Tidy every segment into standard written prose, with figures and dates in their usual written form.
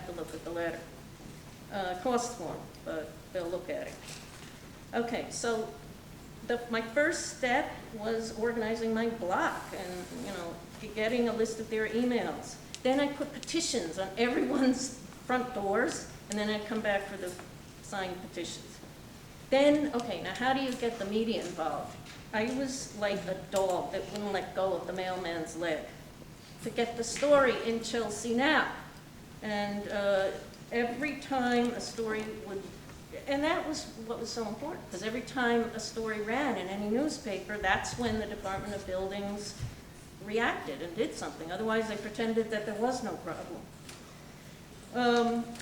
have to look at the letter. Costs more, but they'll look at it. Okay, so my first step was organizing my block and, getting a list of their emails. Then I put petitions on everyone's front doors, and then I'd come back for the signed petitions. Then, okay, now how do you get the media involved? I was like a dog that wouldn't let go of the mailman's leg. To get the story in Chelsea Now. And every time a story would, and that was what was so important, because every time a story ran in any newspaper, that's when the Department of Buildings reacted and did something. Otherwise, they pretended that there was no problem.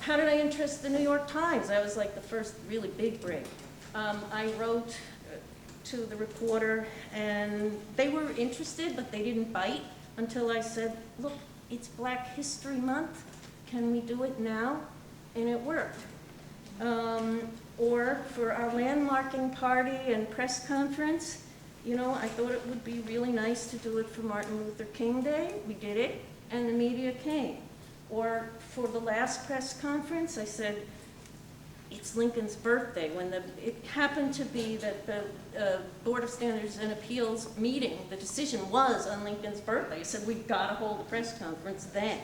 How did I interest the New York Times? That was like the first really big break. I wrote to the reporter, and they were interested, but they didn't bite until I said, look, it's Black History Month. Can we do it now? And it worked. Or for our landmarking party and press conference, I thought it would be really nice to do it for Martin Luther King Day. We did it, and the media came. Or for the last press conference, I said, it's Lincoln's birthday. It happened to be that the Board of Standards and Appeals meeting, the decision was on Lincoln's birthday. I said, we've got to hold a press conference then,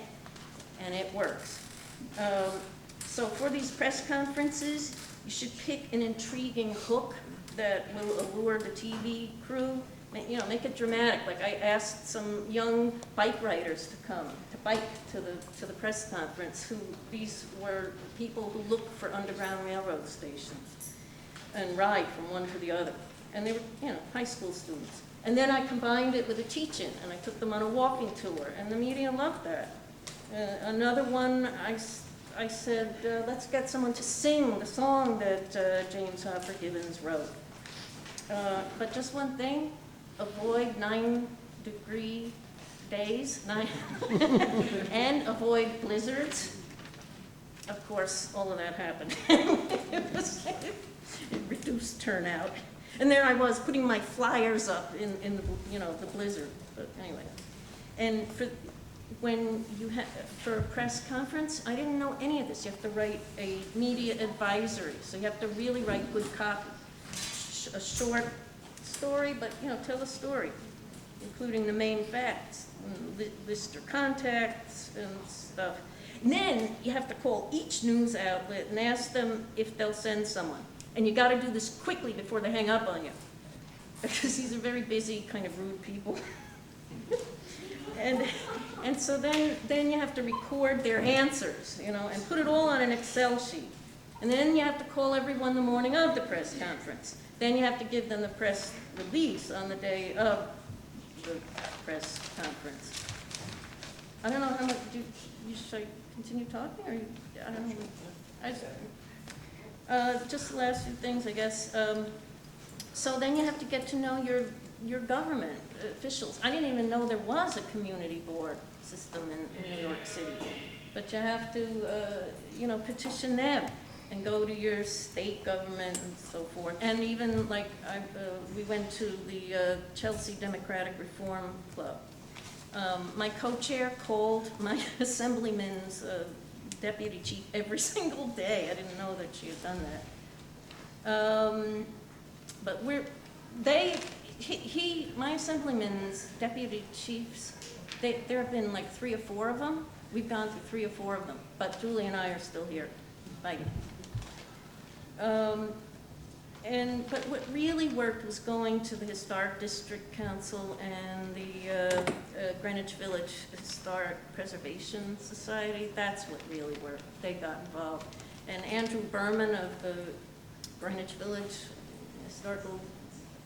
and it works. So for these press conferences, you should pick an intriguing hook that will allure the TV crew. Make it dramatic. Like I asked some young bike riders to come to bike to the press conference. These were people who look for Underground Railroad stations and ride from one to the other. And they were, high school students. And then I combined it with a teach-in, and I took them on a walking tour, and the media loved that. Another one, I said, let's get someone to sing the song that James Hopper-Gibbons wrote. But just one thing. Avoid 9-degree days, and avoid blizzards. Of course, all of that happened. It reduced turnout. And there I was putting my flyers up in the blizzard. But anyway, and for a press conference, I didn't know any of this. You have to write a media advisory, so you have to really write good copy. A short story, but tell a story, including the main facts, list your contacts and stuff. And then you have to call each news outlet and ask them if they'll send someone. And you got to do this quickly before they hang up on you, because these are very busy, kind of rude people. and so then you have to record their answers, and put it all on an Excel sheet. And then you have to call everyone the morning of the press conference. Then you have to give them the press release on the day of the press conference. I don't know how much, should I continue talking, or I don't know. Just the last few things, I guess. So then you have to get to know your government officials. I didn't even know there was a community board system in New York City. But you have to, petition them. And go to your state government and so forth. And even we went to the Chelsea Democratic Reform Club. My co-chair called my assemblyman's deputy chief every single day. I didn't know that she had done that. But my assemblyman's deputy chiefs, there have been like 3 or 4 of them. We've gone through 3 or 4 of them, but Julie and I are still here fighting. But what really worked was going to the Historic District Council and the Greenwich Village Historic Preservation Society. That's what really worked. They got involved. And Andrew Berman of the Greenwich Village Historical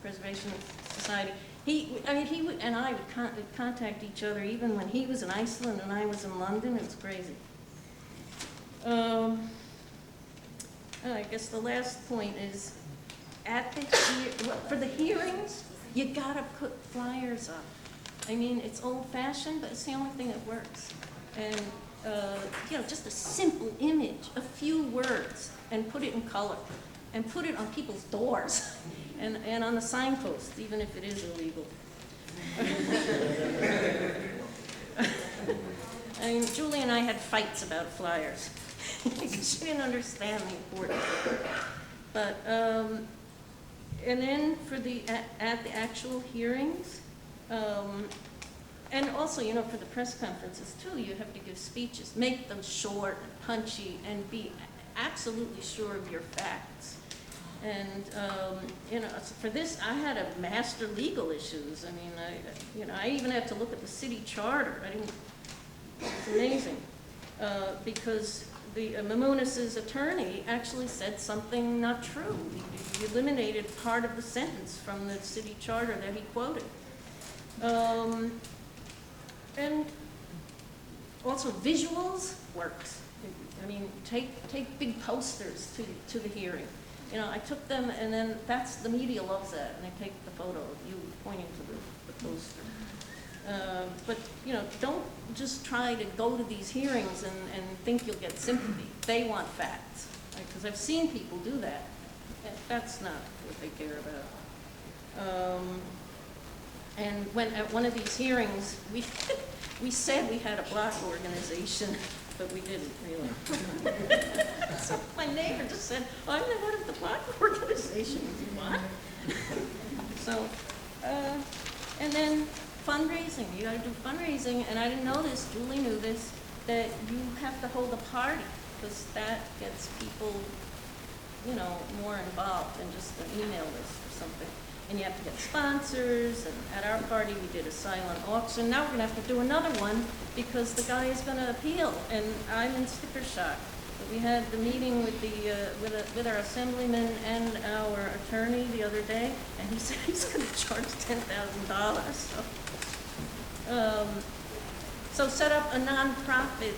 Preservation Society, he and I would contact each other even when he was in Iceland and I was in London. It was crazy. I guess the last point is, for the hearings, you gotta put flyers up. I mean, it's old-fashioned, but it's the only thing that works. And just a simple image, a few words, and put it in color, and put it on people's doors, and on the signpost, even if it is illegal. I mean, Julie and I had fights about flyers because she didn't understand the importance of it. But, and then for at the actual hearings, and also, you know, for the press conferences too, you have to give speeches, make them short and punchy, and be absolutely sure of your facts. And, you know, for this, I had to master legal issues. I mean, I even had to look at the city charter. It's amazing, because the Mamounas' attorney actually said something not true. He eliminated part of the sentence from the city charter that he quoted. And also visuals works. I mean, take big posters to the hearing. You know, I took them, and then the media loves that, and they take the photo of you pointing to the poster. But, you know, don't just try to go to these hearings and think you'll get sympathy. They want facts, because I've seen people do that. That's not what they care about. And at one of these hearings, we said we had a block organization, but we didn't really. So my neighbor just said, "Oh, I'm the head of the block organization." What? So, and then fundraising. You got to do fundraising, and I didn't know this. Julie knew this. That you have to hold a party, because that gets people, you know, more involved than just an email list or something. And you have to get sponsors, and at our party we did a silent auction. Now we're going to have to do another one because the guy is going to appeal, and I'm in sticker shock. But we had the meeting with with our assemblyman and our attorney the other day, and he said he's going to charge $10,000. So set up a nonprofit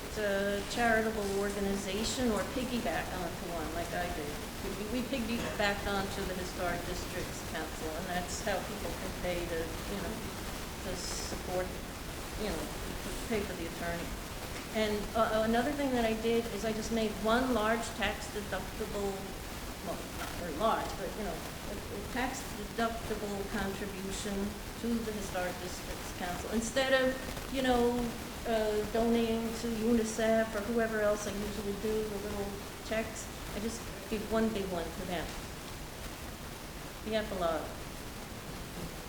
charitable organization, or piggyback onto one like I did. We piggybacked onto the Historic Districts Council, and that's how people can pay to, you know, to support, you know, to pay for the attorney. And another thing that I did is I just made one large tax deductible, well, not very large, but, you know, a tax deductible contribution to the Historic Districts Council. Instead of, you know, donating to UNICEF or whoever else I usually do, the little checks, I just did one big one for them. The epilogue.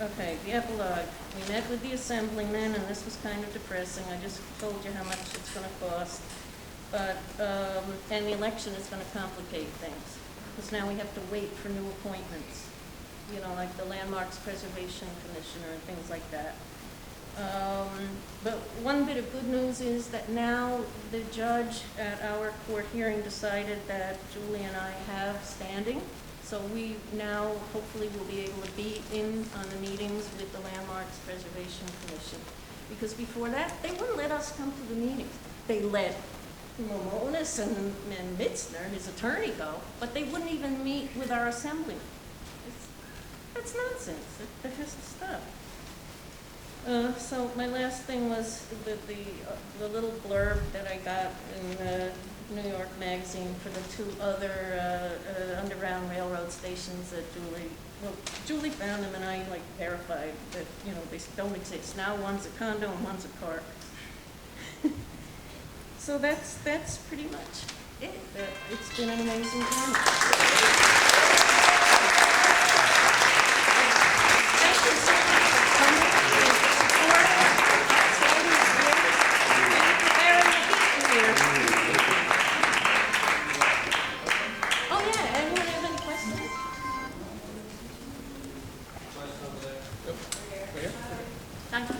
Okay, the epilogue. We met with the assemblyman, and this was kind of depressing. I just told you how much it's going to cost. But, and the election is going to complicate things, because now we have to wait for new appointments, you know, like the Landmarks Preservation Commissioner and things like that. But one bit of good news is that now the judge at our court hearing decided that Julie and I have standing. So we now hopefully will be able to be in on the meetings with the Landmarks Preservation Commission. Because before that, they wouldn't let us come to the meetings. They let Mamounas and Mitzner, his attorney, go, but they wouldn't even meet with our assemblyman. That's nonsense. That has to stop. So my last thing was the little blurb that I got in New York Magazine for the two other underground railroad stations that Julie found them, and I like verified that, you know, they don't exist. Now one's a condo and one's a park. So that's pretty much it. It's been an amazing journey. Thank you so much for coming. Oh yeah, anyone have any questions? Thank you.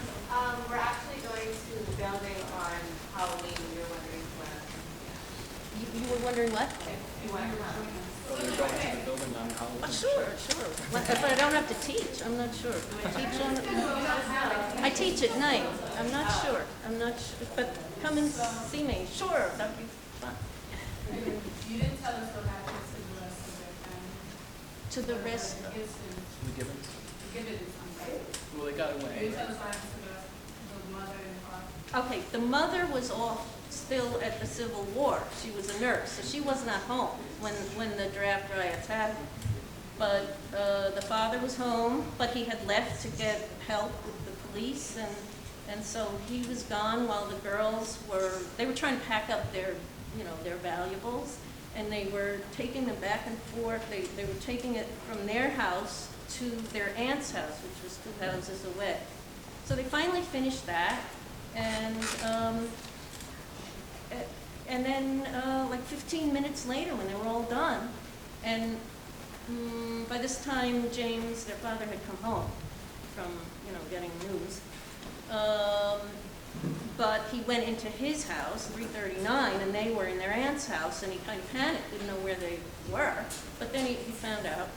We're actually going to the building on Halloween. We were wondering when. You were wondering what? If you want to come. We're going to the building on Halloween. Oh, sure. But I don't have to teach. I'm not sure. Do I teach on? I teach at night. I'm not sure. But come and see me. Sure, that'd be fun. You didn't tell us what happened to the rest of their family. To the rest of The Gibbons? The Gibbons, I'm sorry. Well, they got You away. didn't tell us what happened to the mother and father. Okay, the mother was off still at the Civil War. She was a nurse, so she was not home when the draft riots happened. But the father was home, but he had left to get help with the police, and And so he was gone while the girls they were trying to pack up their, their valuables, and they were taking them back and forth. They were taking it from their house to their aunt's house, which was 2 houses away. So they finally finished that, and then like 15 minutes later, when they were all done, and by this time James, their father, had come home from getting news. But he went into his house, 339, and they were in their aunt's house, and he kind of panicked, didn't know where they were. But then he found out.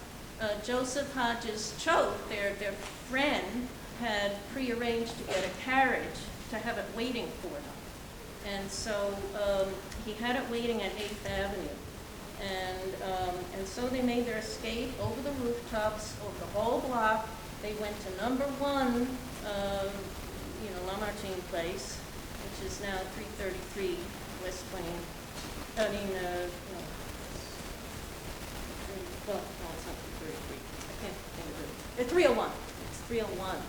Joseph Hodges Choate, their friend, had prearranged to get a carriage to have it waiting for them. And so he had it waiting at 8th Avenue. And so they made their escape over the rooftops, over the whole block. They went to number 1, Lamartine Place, which is now 333 West 20. I mean, well, no, it's not 333. I can't think of it. It's 301. It's 301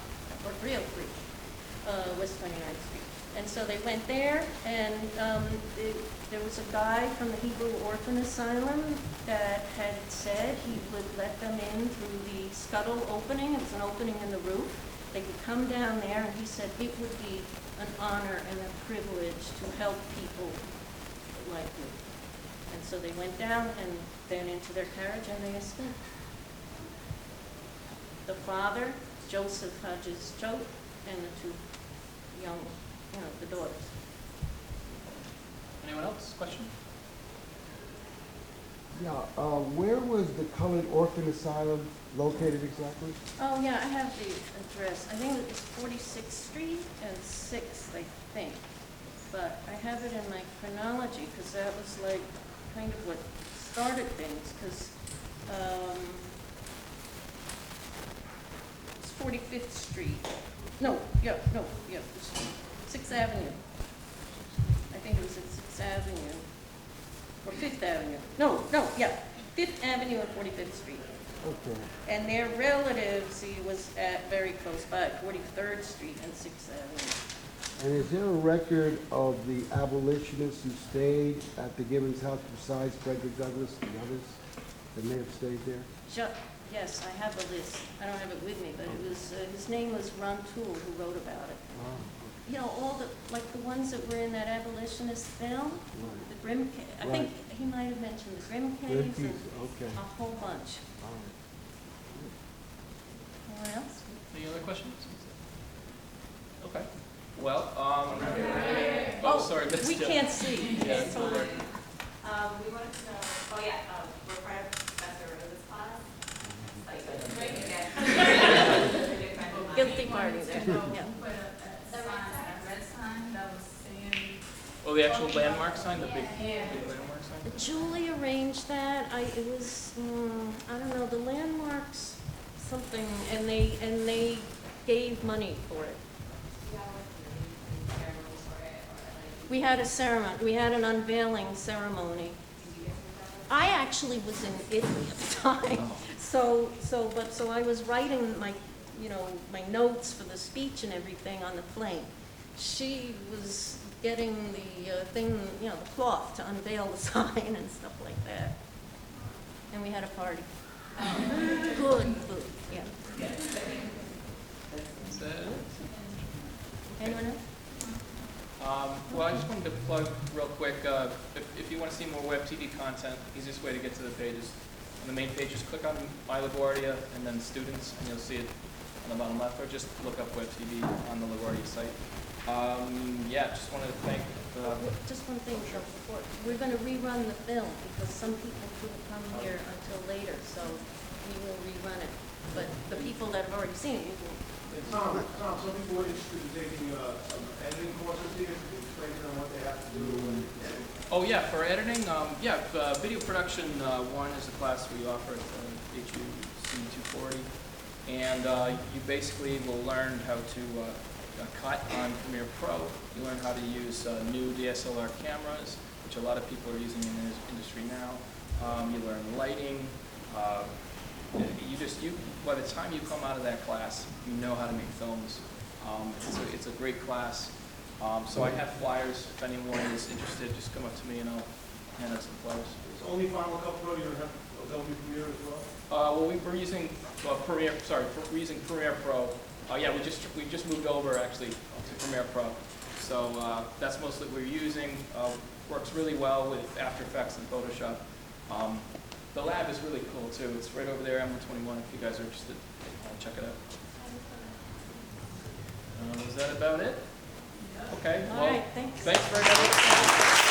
or 303 West 29th Street. And so they went there, and there was a guy from the Hebrew Orphan Asylum that had said he would let them in through the scuttle opening. It was an opening in the roof. They could come down there, and he said it would be an honor and a privilege to help people like me. And so they went down and then into their carriage, and they escaped. The father, Joseph Hodges Choate, and the 2 young, the daughters. Anyone else? Question? Yeah, where was the Colored Orphan Asylum located exactly? Oh, yeah, I have the address. I think it was 46th Street and 6th, I think. But I have it in my chronology, because that was like kind of what started things, because it's 45th Street. No, it was 6th Avenue. I think it was at 6th Avenue. Or 5th Avenue. No, 5th Avenue and 45th Street. Okay. And their relatives, he was at very close by, 43rd Street and 6th Avenue. And is there a record of the abolitionists who stayed at the Gibbons house besides Frederick Douglass and others that may have stayed there? Yes, I have a list. I don't have it with me, but it was, his name was Ron Toole, who wrote about it. Oh, All the ones that were in that abolitionist film, right. the Grimm, I think he might have mentioned the Grimm caves and Okay. a whole bunch. All right. Anyone else? Any other questions? Okay. Well, sorry, missed We you. can't see. Yeah, It's over. We wanted to know, we're part of Professor Rose's class. Guilty party there. Yeah. Red sign that was saying. Oh, the actual landmark sign, the big landmark sign? Julie arranged that. It was, I don't know, the landmarks, something, and they gave money for it. We had a ceremony. We had an unveiling ceremony. I actually was in Italy at the time, so I was writing my notes for the speech and everything on the plane. She was getting the thing, the cloth to unveil the sign and stuff like that. And we had a party. Good food, yeah. Is that it? Anyone else? Well, I just wanted to plug real quick, if you want to see more web TV content, the easiest way to get to the page is on the main page, just click on My LaGuardia and then Students, and you'll see it on the bottom left, or just look up web TV on the LaGuardia site. Just wanted to thank Just one thing, though, before, we're going to rerun the film because some people couldn't come here until later, so we will rerun it. But the people that have already seen it, you can. Tom, some people are interested in taking some editing courses here. Can you explain to them what they have to do and edit? Oh yeah, for editing, video production 1 is a class we offer at HUC 240, and you basically will learn how to cut on Premiere Pro. You learn how to use new DSLR cameras, which a lot of people are using in the industry now. You learn lighting. By the time you come out of that class, you know how to make films. It's a great class. So I have flyers. If anyone is interested, just come up to me and I'll hand out some flyers. It's only Final Cut Pro, you don't have Adobe Premiere as well? Well, we're using Premiere. Sorry, we're using Premiere Pro. Yeah, we just moved over actually to Premiere Pro. So that's mostly what we're using. Works really well with After Effects and Photoshop. The lab is really cool too. It's right over there, M121. If you guys are interested, check it out. Is that about it? Okay. All right, thanks. Thanks very much.